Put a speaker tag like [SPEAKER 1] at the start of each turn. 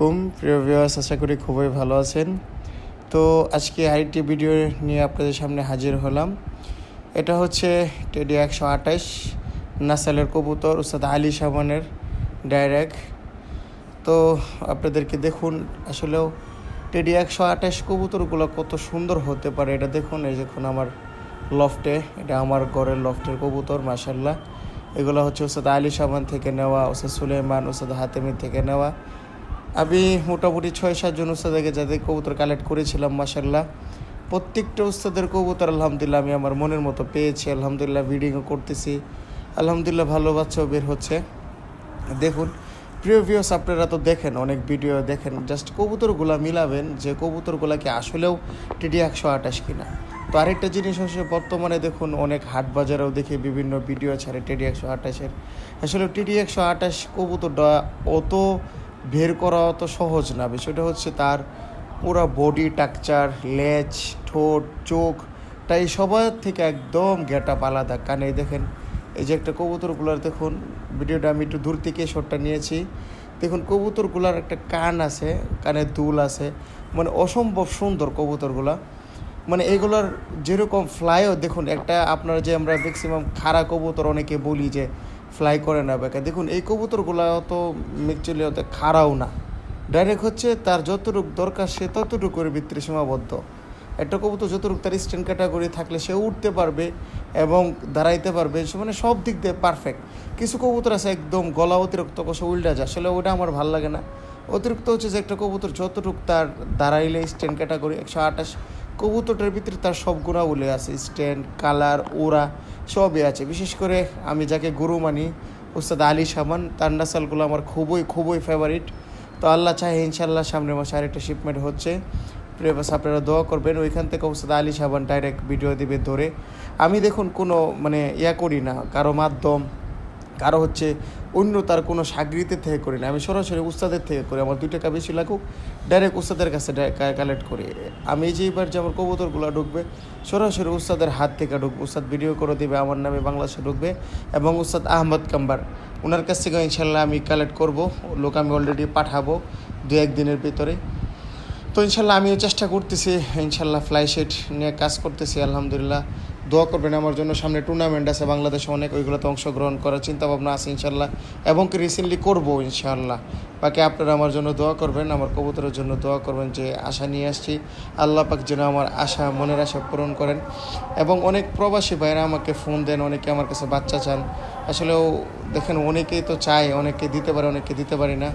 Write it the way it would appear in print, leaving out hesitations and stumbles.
[SPEAKER 1] আলাইকুম প্রিয় ভিউয়ার্স, আশা করি খুবই ভালো আছেন। তো আজকে আরেকটি ভিডিও নিয়ে আপনাদের সামনে হাজির হলাম। এটা হচ্ছে টেডি 128 নাসালের কবুতর, উস্তাদ আলী সাবানের ডাইরেক্ট। তো আপনাদেরকে দেখুন, আসলেও টেডি 128 কবুতরগুলো কত সুন্দর হতে পারে এটা দেখুন। এই দেখুন আমার লফটে, এটা আমার ঘরের লফটের কবুতর, মাশাল্লাহ। এগুলো হচ্ছে উস্তাদ আলী সাবান থেকে নেওয়া, উস্তাদ সুলেমান, উস্তাদ হাতেমির থেকে নেওয়া। আমি মোটামুটি 6-7 জন উস্তাদকে যাদের কবুতর কালেক্ট করেছিলাম, মাশাল্লাহ প্রত্যেকটা উস্তাদের কবুতর আলহামদুলিল্লাহ আমি আমার মনের মতো পেয়েছি। আলহামদুলিল্লাহ ব্রিডিংও করতেছি, আলহামদুলিল্লাহ ভালো বাচ্চাও বের হচ্ছে। দেখুন প্রিয় ভিউয়ার্স, আপনারা তো দেখেন, অনেক ভিডিও দেখেন, জাস্ট কবুতরগুলো মিলাবেন যে কবুতরগুলো কি আসলেও টেডি 128 কিনা। তো আরেকটা জিনিস হচ্ছে, বর্তমানে দেখুন অনেক হাট বাজারেও দেখে বিভিন্ন ভিডিও ছাড়ে টেডি 128-এর। আসলে টেডি 128 কবুতরটা অত বের করা অত সহজ না। বিষয়টা হচ্ছে তার পুরো বডি স্ট্রাকচার, লেজ, ঠোঁট, চোখ, তাই সবার থেকে একদম গেট আপ আলাদা। কানে দেখেন, এই যে একটা কবুতরগুলার দেখুন, ভিডিওটা আমি একটু দূর থেকে শটটা নিয়েছি। দেখুন কবুতরগুলার একটা কান আছে, কানে দুল আছে, মানে অসম্ভব সুন্দর কবুতরগুলা। মানে এগুলার যেরকম ফ্লাইও দেখুন, একটা আপনারা যে আমরা ম্যাক্সিমাম খাড়া কবুতর অনেকে বলি যে ফ্লাই করে না বেকা, দেখুন এই কবুতরগুলো অত ম্যাকচুয়ালি অত খাড়াও না, ডাইরেক্ট হচ্ছে তার যতটুকু দরকার সে ততটুকুর ভিতরে সীমাবদ্ধ। একটা কবুতর যতটুকু তার স্ট্যান্ড ক্যাটাগরি থাকলে সে উঠতে পারবে এবং দাঁড়াইতে পারবে, সে মানে সব দিক দিয়ে পারফেক্ট। কিছু কবুতর আছে একদম গলা অতিরিক্ত কষে উল্টা যায়, আসলে ওটা আমার ভালো লাগে না। অতিরিক্ত হচ্ছে যে একটা কবুতর যতটুকু তার দাঁড়াইলে স্ট্যান্ড ক্যাটাগরি 128 কবুতরটার ভিতরে তার সব গুণাবলী আছে, স্ট্যান্ড, কালার, ওরা সবই আছে। বিশেষ করে আমি যাকে গুরু মানি, উস্তাদ আলী সাবান, তার নাসালগুলো আমার খুবই ফেভারিট। তো আল্লাহ চাহে ইনশাল্লাহ সামনের মাসে আরেকটা শিপমেন্ট হচ্ছে। প্রিয় বাস, আপনারা দোয়া করবেন। ওইখান থেকে উস্তাদ আলী সাবান ডাইরেক্ট ভিডিও দিবে ধরে। আমি দেখুন কোনো মানে করি না, কারো মাধ্যম, কারো হচ্ছে অন্য তার কোনো সাগরিতের থেকে করি না, আমি সরাসরি উস্তাদের থেকে করি। আমার 2 টাকা বেশি লাগুক, ডাইরেক্ট উস্তাদের কাছে কালেক্ট করি। আমি যে এবার যে আমার কবুতরগুলো ঢুকবে সরাসরি উস্তাদের হাত থেকে ঢুকবে, উস্তাদ ভিডিও করে দেবে, আমার নামে বাংলাদেশে ঢুকবে। এবং উস্তাদ আহমদ কাম্বার, ওনার কাছ থেকে ইনশাল্লাহ আমি কালেক্ট করব, লোক আমি অলরেডি পাঠাবো 2-1 দিনের ভিতরে। তো ইনশাল্লাহ আমিও চেষ্টা করতেছি, ইনশাল্লাহ ফ্লাই শেট নিয়ে কাজ করতেছি। আলহামদুলিল্লাহ দোয়া করবেন আমার জন্য। সামনে টুর্নামেন্ট আছে বাংলাদেশে অনেক, ওইগুলোতে অংশগ্রহণ করার চিন্তাভাবনা আছে ইনশাল্লাহ, এবং কি রিসেন্টলি করবো ইনশাল্লাহ। বাকি আপনারা আমার জন্য দোয়া করবেন, আমার কবুতরের জন্য দোয়া করবেন। যে আশা নিয়ে আসছি, আল্লাহ পাক যেন আমার আশা, মনের আশা পূরণ করেন। এবং অনেক প্রবাসী ভাইরা আমাকে ফোন দেন, অনেকে আমার কাছে বাচ্চা চান। আসলেও দেখেন, অনেকেই তো চায়, অনেকে দিতে পারে, অনেকে দিতে পারি না।